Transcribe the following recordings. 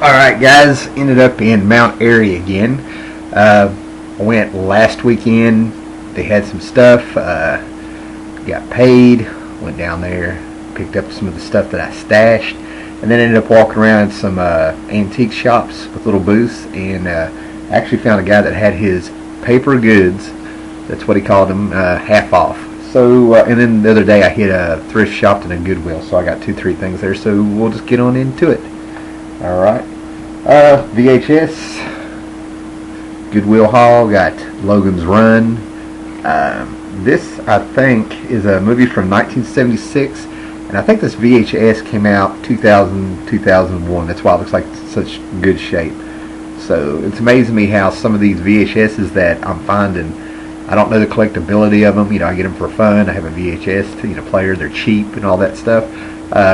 Alright guys, ended up in Mount Airy again. Went last weekend. They had some stuff. Got paid. Went down there, picked up some of the stuff that I stashed, and then ended up walking around some antique shops with little booths, and actually found a guy that had his paper goods, that's what he called them, half off. So, and then the other day I hit a thrift shop and a Goodwill, so I got 2-3 things there, so we'll just get on into it. Alright. VHS, Goodwill haul, got Logan's Run. This, I think, is a movie from 1976, and I think this VHS came out 2000, 2001. That's why it looks like such good shape. So it's amazing me how some of these VHSs that I'm finding, I don't know the collectability of them. You know, I get them for fun. I have a VHS player. They're cheap and all that stuff.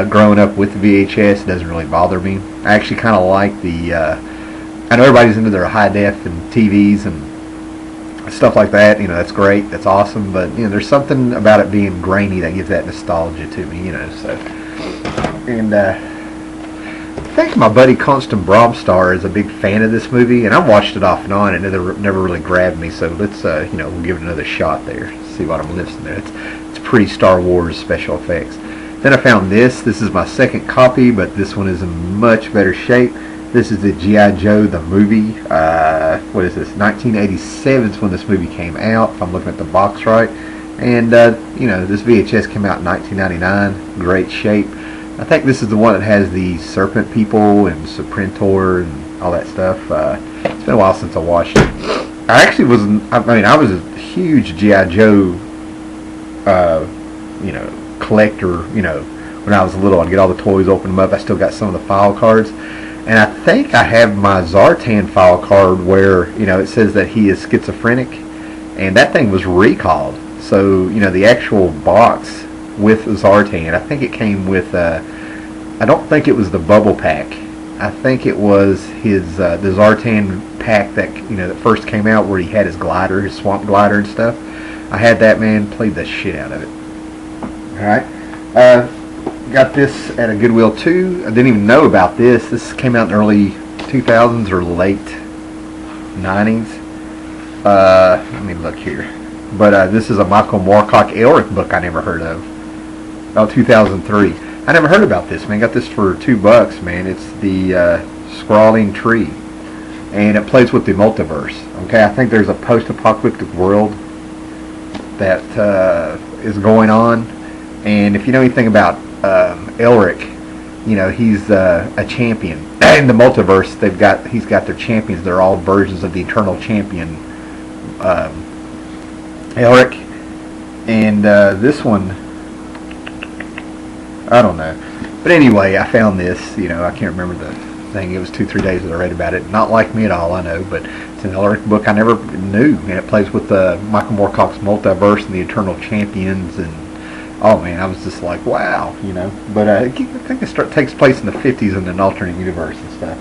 Growing up with the VHS, it doesn't really bother me. I actually kind of like the, I know everybody's into their high def and TVs and stuff like that. You know, that's great, that's awesome, but you know, there's something about it being grainy that gives that nostalgia to me, you know. So, and I think my buddy Constant Bromstar is a big fan of this movie, and I've watched it off and on, and it never really grabbed me. So let's, you know, we'll give it another shot there, see what I'm listening to. It's pretty Star Wars special effects. Then I found this. This is my second copy, but this one is in much better shape. This is the G.I. Joe, the movie. What is this? 1987 is when this movie came out, if I'm looking at the box right. And, you know, this VHS came out in 1999. Great shape. I think this is the one that has the Serpent People and Serpentor and all that stuff. It's been a while since I watched it. I actually wasn't, I mean, I was a huge G.I. Joe, you know, collector. You know, when I was little, I'd get all the toys, open them up. I still got some of the file cards, and I think I have my Zartan file card where, you know, it says that he is schizophrenic, and that thing was recalled. So, you know, the actual box with Zartan, I think it came with, I don't think it was the bubble pack. I think it was his, the Zartan pack that, you know, that first came out where he had his glider, his swamp glider and stuff. I had that, man, played the shit out of it. Alright, got this at a Goodwill too. I didn't even know about this. This came out in the early 2000s or late 90s. Let me look here. But this is a Michael Moorcock Elric book I never heard of. About 2003. I never heard about this, man. Got this for $2, man. It's the Scrawling Tree, and it plays with the multiverse. Okay, I think there's a post-apocalyptic world that is going on. And if you know anything about Elric, you know, he's a champion. In the multiverse, he's got their champions. They're all versions of the Eternal Champion, Elric. And this one, I don't know. But anyway, I found this. You know, I can't remember the thing. It was 2-3 days that I read about it. Not like me at all, I know, but it's an Elric book I never knew, and it plays with Michael Moorcock's multiverse and the Eternal Champions. And oh man, I was just like, wow, you know. But I think it takes place in the 50s in an alternate universe and stuff.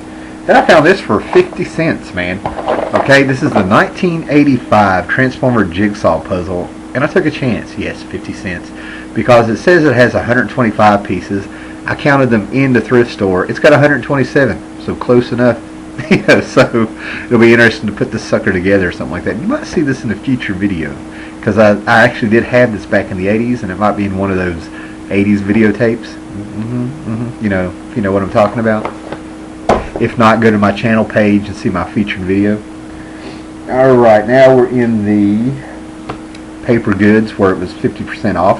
Then I found this for 50 cents, man. Okay, this is the 1985 Transformer Jigsaw Puzzle, and I took a chance. Yes, 50 cents, because it says it has 125 pieces. I counted them in the thrift store. It's got 127, so close enough. You know, so it'll be interesting to put this sucker together or something like that. You might see this in a future video, because I actually did have this back in the 80s, and it might be in one of those 80s videotapes. You know, if you know what I'm talking about. If not, go to my channel page and see my featured video. Alright, now we're in the paper goods where it was 50% off.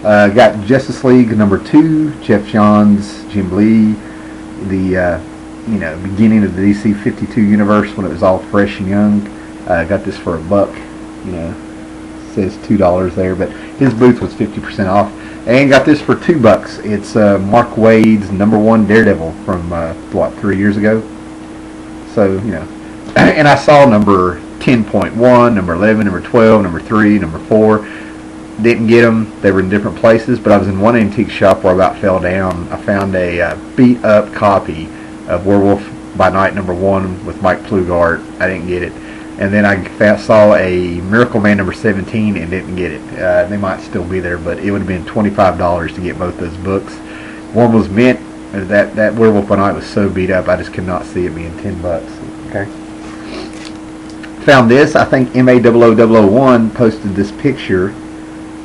Got Justice League number 2, Jeff Johns, Jim Lee, the you know, beginning of the DC 52 universe when it was all fresh and young. Got this for $1. You know, says $2 there, but his booth was 50% off, and got this for $2. It's Mark Waid's number 1 Daredevil from what, 3 years ago. So, you know, and I saw number 10.1, number 11, number 12, number 3, number 4. Didn't get them. They were in different places, but I was in one antique shop where I about fell down. I found a beat up copy of Werewolf by Night number 1 with Mike Plugart. I didn't get it. And then I saw a Miracle Man number 17 and didn't get it. They might still be there, but it would have been $25 to get both those books. One was mint, That Werewolf by Night was so beat up, I just could not see it being $10. Okay. Found this. I think MA00001 posted this picture.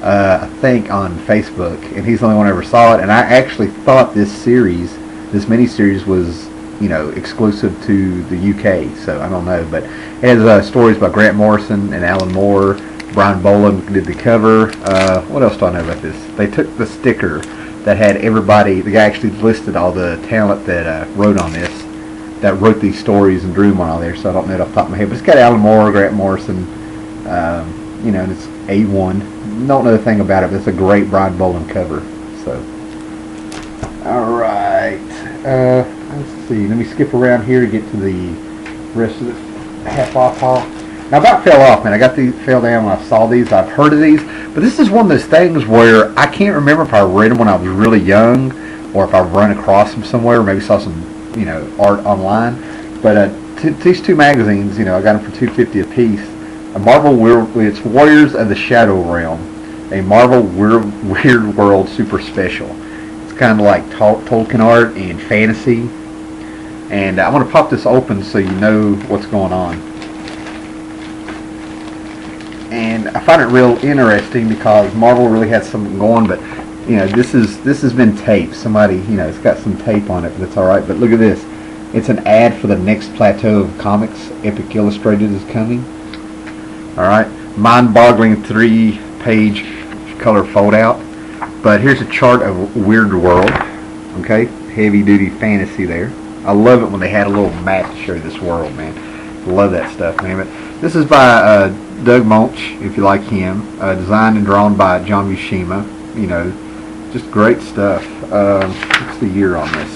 I think on Facebook, and he's the only one who ever saw it. And I actually thought this miniseries was, exclusive to the UK. So I don't know, but it has stories by Grant Morrison and Alan Moore. Brian Boland did the cover. What else do I know about this? They took the sticker that had everybody. The guy actually listed all the talent that wrote on this, that wrote these stories and drew them on all there. So I don't know it off the top of my head, but it's got Alan Moore, Grant Morrison. And it's A1. Don't know the thing about it, but it's a great Brian Boland cover. So, all right. Let's see. Let me skip around here to get to the rest of the half-off haul. Now, about fell off, man. Fell down when I saw these. I've heard of these, but this is one of those things where I can't remember if I read them when I was really young, or if I run across them somewhere, or maybe saw some, art online. But these two magazines, I got them for $2.50 a piece. It's Warriors of the Shadow Realm, a Marvel Weird World Super Special. It's kind of like Tolkien art and fantasy. And I'm going to pop this open so you know what's going on. And I find it real interesting because Marvel really had something going, but this has been taped. Somebody, it's got some tape on it, but it's all right. But look at this. It's an ad for the next Plateau Comics. Epic Illustrated is coming. All right, mind-boggling 3-page color fold-out. But here's a chart of Weird World. Okay, heavy-duty fantasy there. I love it when they had a little map to show this world, man. Love that stuff, man. But this is by Doug Moench, if you like him. Designed and drawn by John Buscema. Just great stuff. What's the year on this?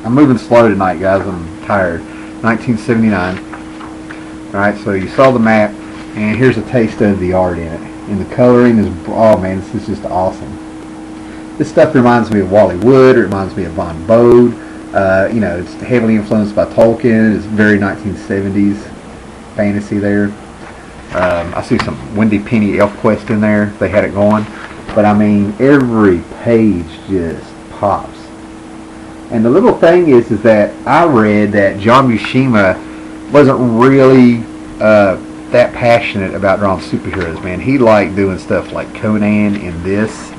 I'm moving slow tonight, guys. I'm tired. 1979. All right, so you saw the map. And here's a taste of the art in it. And the coloring is, oh man, this is just awesome. This stuff reminds me of Wally Wood. It reminds me of Von Bode. It's heavily influenced by Tolkien. It's very 1970s fantasy there. I see some Wendy Penny ElfQuest in there. They had it going. But I mean, every page just pops. And the little thing is that I read that John Buscema wasn't really that passionate about drawing superheroes, man. He liked doing stuff like Conan and this.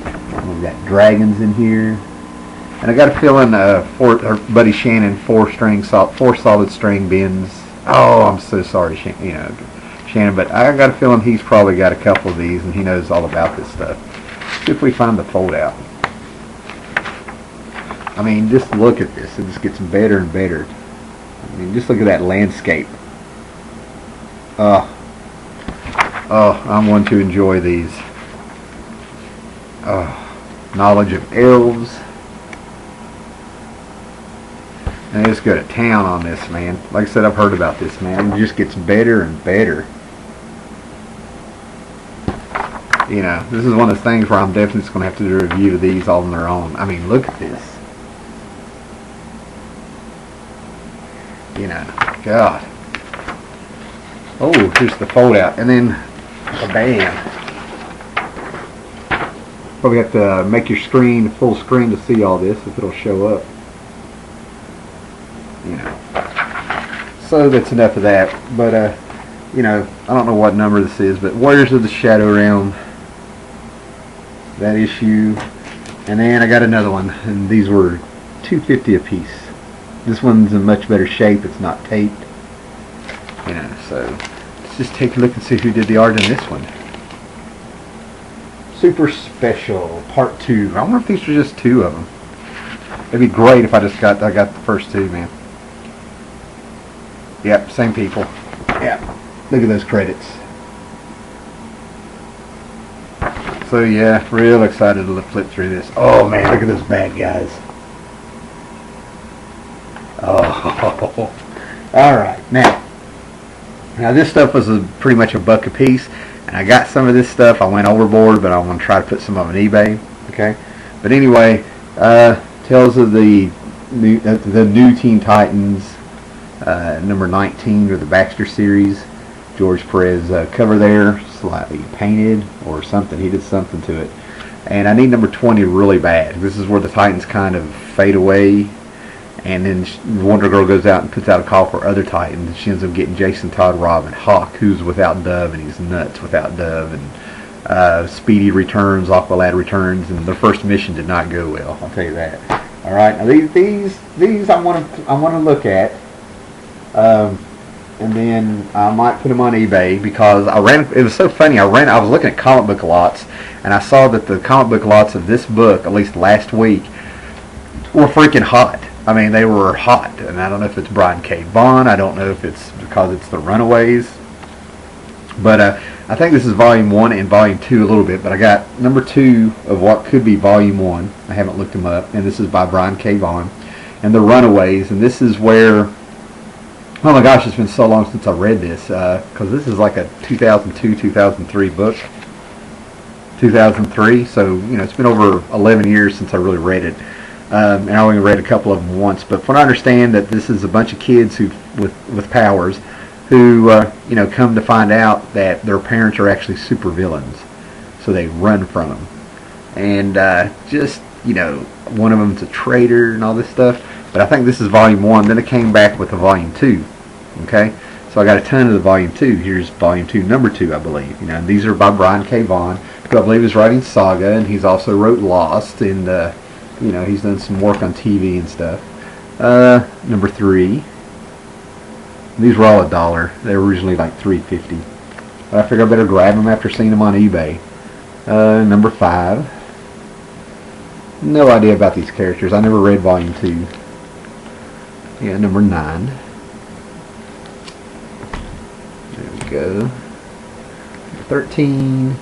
We've got dragons in here. And I got a feeling Buddy Shannon, 4 solid string bins. Oh, I'm so sorry, Shannon, but I got a feeling he's probably got a couple of these and he knows all about this stuff. See if we find the fold out. I mean, just look at this. It just gets better and better. I mean, just look at that landscape. I'm one to enjoy these. Knowledge of elves. And they just go to town on this, man. Like I said, I've heard about this, man. It just gets better and better. This is one of those things where I'm definitely just going to have to do a review of these all on their own. I mean, look at this. God. Oh, here's the fold out. And then, bam. Probably have to make your screen full screen to see all this if it'll show up. So that's enough of that. But, I don't know what number this is, but Warriors of the Shadow Realm. That issue. And then I got another one, and these were $2.50 a piece. This one's in much better shape. It's not taped. So let's just take a look and see who did the art in this one. Super Special Part 2. I wonder if these were just 2 of them. It'd be great if I got the first 2, man. Yep, same people. Yep. Look at those credits. So yeah, real excited to flip through this. Oh man, look at those bad guys. Oh, all right. Now this stuff was pretty much $1 a piece, and I got some of this stuff. I went overboard, but I'm gonna try to put some on eBay. Okay. But anyway, tells of the new Teen Titans, number 19 of the Baxter series. George Perez cover there, slightly painted or something. He did something to it. and I need number 20 really bad. This is where the Titans kind of fade away, and then Wonder Girl goes out and puts out a call for other Titans. She ends up getting Jason Todd, Robin, Hawk, who's without Dove, and he's nuts without Dove, and Speedy returns, Aqualad returns, and the first mission did not go well. I'll tell you that. All right, now these I want to look at, and then I might put them on eBay because it was so funny. I was looking at comic book lots, and I saw that the comic book lots of this book, at least last week, were freaking hot. I mean, they were hot, and I don't know if it's Brian K. Vaughan. I don't know if it's because it's the Runaways, but I think this is Volume 1 and Volume 2 a little bit, but I got number 2 of what could be Volume 1. I haven't looked them up, and this is by Brian K. Vaughan, and the Runaways, and this is where, oh my gosh, it's been so long since I read this, because this is like a 2002-2003 book, 2003, so, it's been over 11 years since I really read it, and I only read a couple of them once, but from what I understand, that this is a bunch of kids who with powers, who come to find out that their parents are actually super villains, so they run from them, and one of them's a traitor and all this stuff. But I think this is Volume 1. Then it came back with a Volume 2. Okay, so I got a ton of the Volume 2. Here's Volume 2, number 2, I believe. And these are by Brian K. Vaughan, who I believe is writing Saga, and he's also wrote Lost, and he's done some work on TV and stuff. Number 3. These were all $1. They were originally like $3.50. But I figured I better grab them after seeing them on eBay. Number 5. No idea about these characters. I never read Volume 2. Yeah, number 9. There we go. Number 13.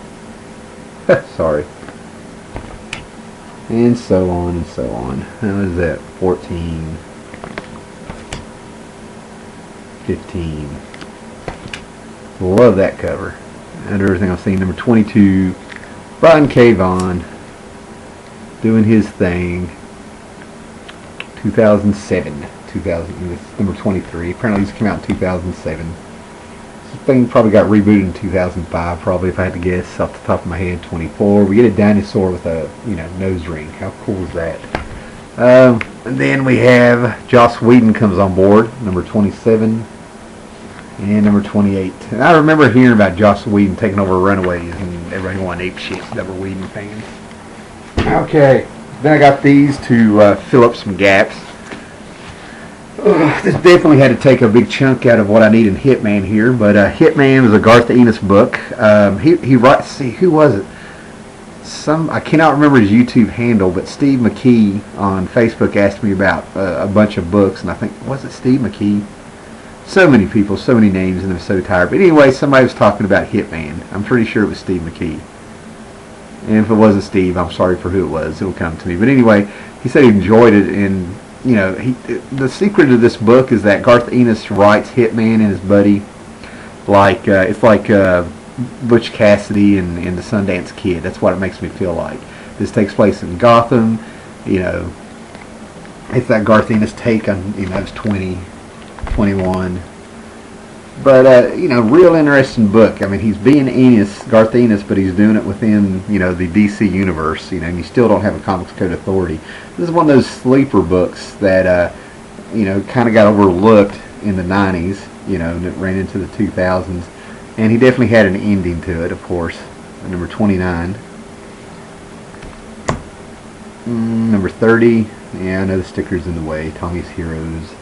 Sorry. And so on and so on. How is that? 14. 15. Love that cover. And everything I've seen. Number 22. Brian K. Vaughan. Doing his thing. 2007. Number 23. Apparently this came out in 2007. This thing probably got rebooted in 2005, probably, if I had to guess off the top of my head. 24. We get a dinosaur with a nose ring. How cool is that? And then we have Joss Whedon comes on board, number 27, and number 28. And I remember hearing about Joss Whedon taking over Runaways, and everybody wanted ape shit that were Whedon fans. Okay, then I got these to fill up some gaps. This definitely had to take a big chunk out of what I need in Hitman here, but Hitman is a Garth Ennis book. He writes, see, who was it? I cannot remember his YouTube handle, but Steve McKee on Facebook asked me about a bunch of books, and I think, was it Steve McKee? So many people, so many names, and I'm so tired. But anyway, somebody was talking about Hitman. I'm pretty sure it was Steve McKee. And if it wasn't Steve, I'm sorry for who it was. It'll come to me. But anyway, he said he enjoyed it, and the secret of this book is that Garth Ennis writes Hitman and his buddy like it's like Butch Cassidy and the Sundance Kid. That's what it makes me feel like. This takes place in Gotham. It's that Garth Ennis take on it's 20, 21. But real interesting book. I mean, he's being Garth Ennis, but he's doing it within the DC universe. And you still don't have a Comics Code Authority. This is one of those sleeper books that kind of got overlooked in the 90s. And it ran into the 2000s, and he definitely had an ending to it, of course. Number 29. Number 30. Yeah, I know the sticker's in the way. Tommy's Heroes.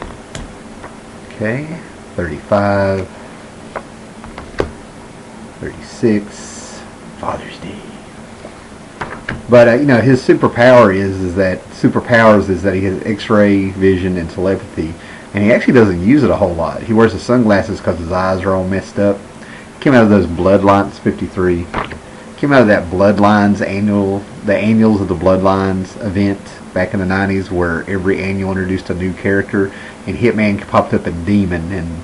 Okay. 35, 36, Father's Day. But his superpower is that he has X-ray vision and telepathy, and he actually doesn't use it a whole lot. He wears the sunglasses because his eyes are all messed up. Came out of those Bloodlines 53. Came out of that Bloodlines the annuals of the Bloodlines event back in the 90s, where every annual introduced a new character, and Hitman popped up a demon, and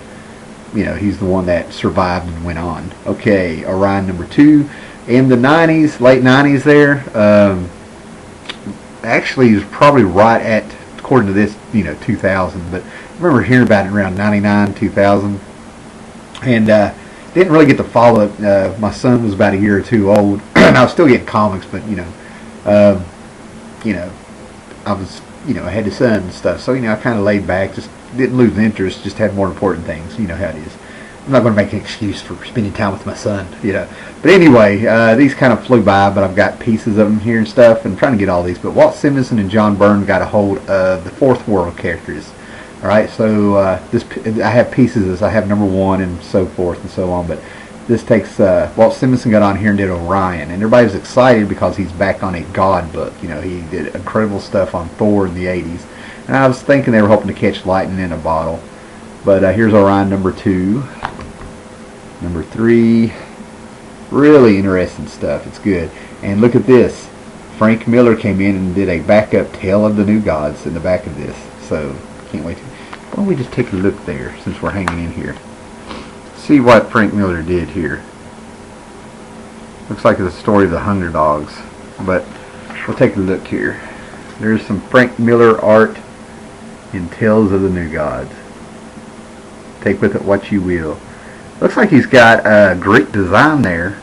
he's the one that survived and went on. Okay, Orion number 2. In the 90s, late 90s there, actually he was probably right at, according to this, 2000, but I remember hearing about it around 99, 2000, and didn't really get to follow it. My son was about a year or two old, and I was still getting comics, but You know, I was, I had the son and stuff, so I kind of laid back, just didn't lose interest, just had more important things. You know how it is. I'm not going to make an excuse for spending time with my son, But anyway, these kind of flew by, but I've got pieces of them here and stuff, and I'm trying to get all these. But Walt Simonson and John Byrne got a hold of the Fourth World characters. All right, so I have pieces of this. I have number 1 and so forth and so on. But this takes Walt Simonson got on here and did Orion, and everybody was excited because he's back on a God book. He did incredible stuff on Thor in the 80s, and I was thinking they were hoping to catch lightning in a bottle. But here's Orion number 2. Number 3, really interesting stuff. It's good. And look at this. Frank Miller came in and did a backup Tale of the New Gods in the back of this. So, can't wait to... Why don't we just take a look there since we're hanging in here. See what Frank Miller did here. Looks like it's a story of the Hunger Dogs. But we'll take a look here. There's some Frank Miller art in Tales of the New Gods. Take with it what you will. Looks like he's got a great design there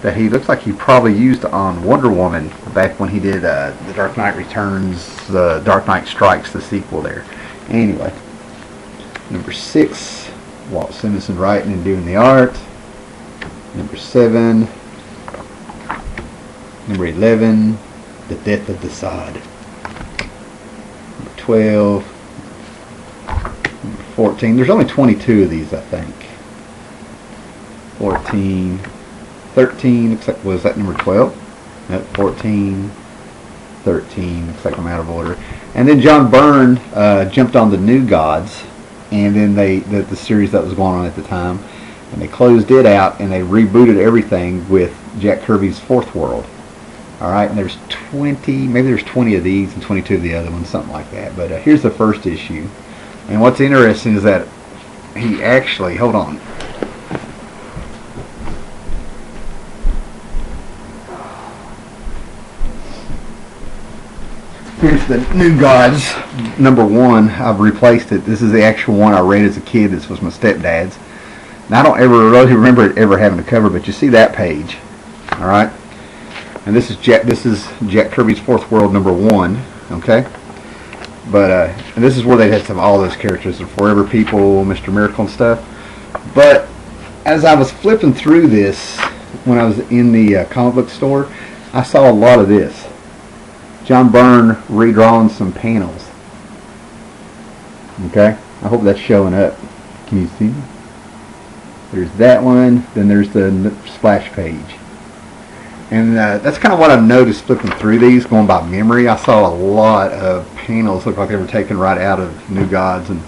that he looks like he probably used on Wonder Woman back when he did The Dark Knight Returns, The Dark Knight Strikes, the sequel there. Anyway, number 6, Walt Simonson writing and doing the art. Number 7, number 11, The Death of the Sod. Number 12, number 14. There's only 22 of these, I think. 14, 13, looks like, was that number 12? No, 14, 13, looks like I'm out of order. And then John Byrne jumped on the New Gods, and then the series that was going on at the time, and they closed it out, and they rebooted everything with Jack Kirby's Fourth World. Alright, and there's 20, maybe there's 20 of these and 22 of the other ones, something like that. But here's the first issue. And what's interesting is that he actually, hold on, here's the New Gods, number 1. I've replaced it. This is the actual one I read as a kid. This was my stepdad's. Now, I don't ever really remember it ever having a cover, but you see that page. Alright? And this is Jack Kirby's Fourth World number 1. Okay? But, and this is where they had some all those characters, the Forever People, Mr. Miracle and stuff. But, as I was flipping through this, when I was in the comic book store, I saw a lot of this. John Byrne redrawing some panels. Okay, I hope that's showing up. Can you see? There's that one. Then there's the splash page. And that's kind of what I've noticed flipping through these, going by memory. I saw a lot of panels look like they were taken right out of New Gods and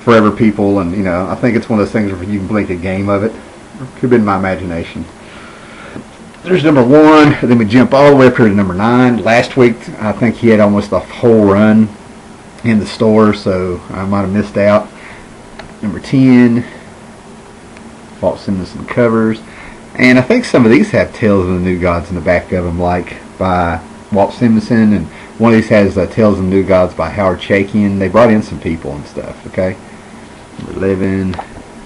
Forever People, and I think it's one of those things where you can blink a game of it. Could have been my imagination. There's number 1, then we jump all the way up here to number 9. Last week, I think he had almost a whole run in the store, so I might have missed out. Number 10, Walt Simonson covers. And I think some of these have Tales of the New Gods in the back of them, like by Walt Simonson, and one of these has Tales of the New Gods by Howard Chaykin. They brought in some people and stuff, okay? Number 11,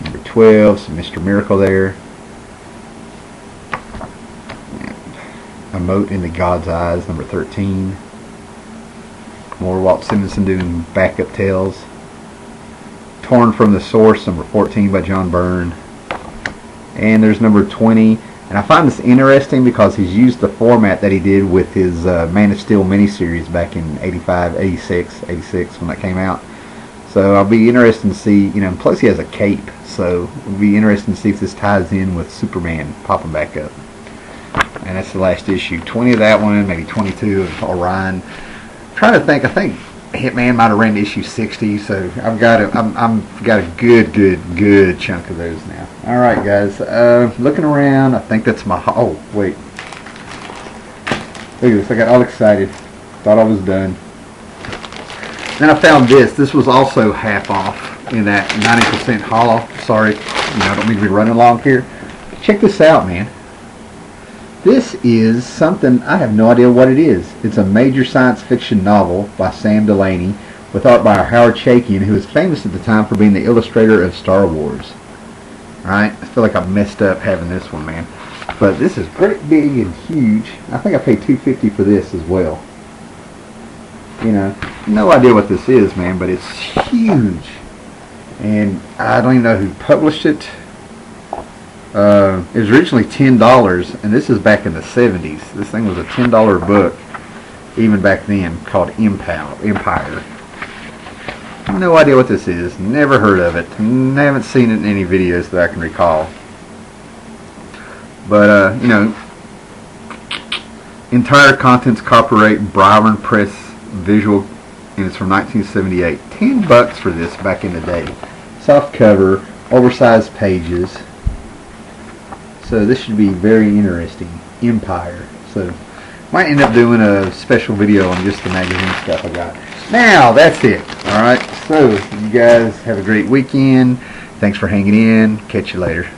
number 12, some Mr. Miracle there. A Mote in the God's Eyes, number 13. More Walt Simonson doing backup tales. Torn from the Source, number 14 by John Byrne. And there's number 20. And I find this interesting because he's used the format that he did with his Man of Steel miniseries back in 85, 86 when that came out. So I'll be interested to see, plus he has a cape. So it'll be interesting to see if this ties in with Superman popping back up. And that's the last issue. 20 of that one, maybe 22 of Orion. I'm trying to think. I think Hitman might have ran to issue 60, so I've got a good chunk of those now. All right, guys. Looking around, I think that's my. Oh wait, look at this. I got all excited. Thought I was done. Then I found this. This was also half off in that 90% hollow. Sorry, I don't mean to be running along here. Check this out, man. This is something, I have no idea what it is. It's a major science fiction novel by Sam Delaney with art by Howard Chaykin, who was famous at the time for being the illustrator of Star Wars. Alright, I feel like I messed up having this one, man. But this is great big and huge. I think I paid $2.50 for this as well. You know, no idea what this is, man, but it's huge. And I don't even know who published it. It was originally $10, and this is back in the 70s. This thing was a $10 book, even back then, called Empire. No idea what this is. Never heard of it. Haven't seen it in any videos that I can recall. But, you know, entire contents copyright Broward Press Visual, and it's from 1978. $10 for this back in the day. Soft cover, oversized pages. So this should be very interesting. Empire. So might end up doing a special video on just the magazine stuff I got. Now that's it. Alright, so you guys have a great weekend. Thanks for hanging in. Catch you later.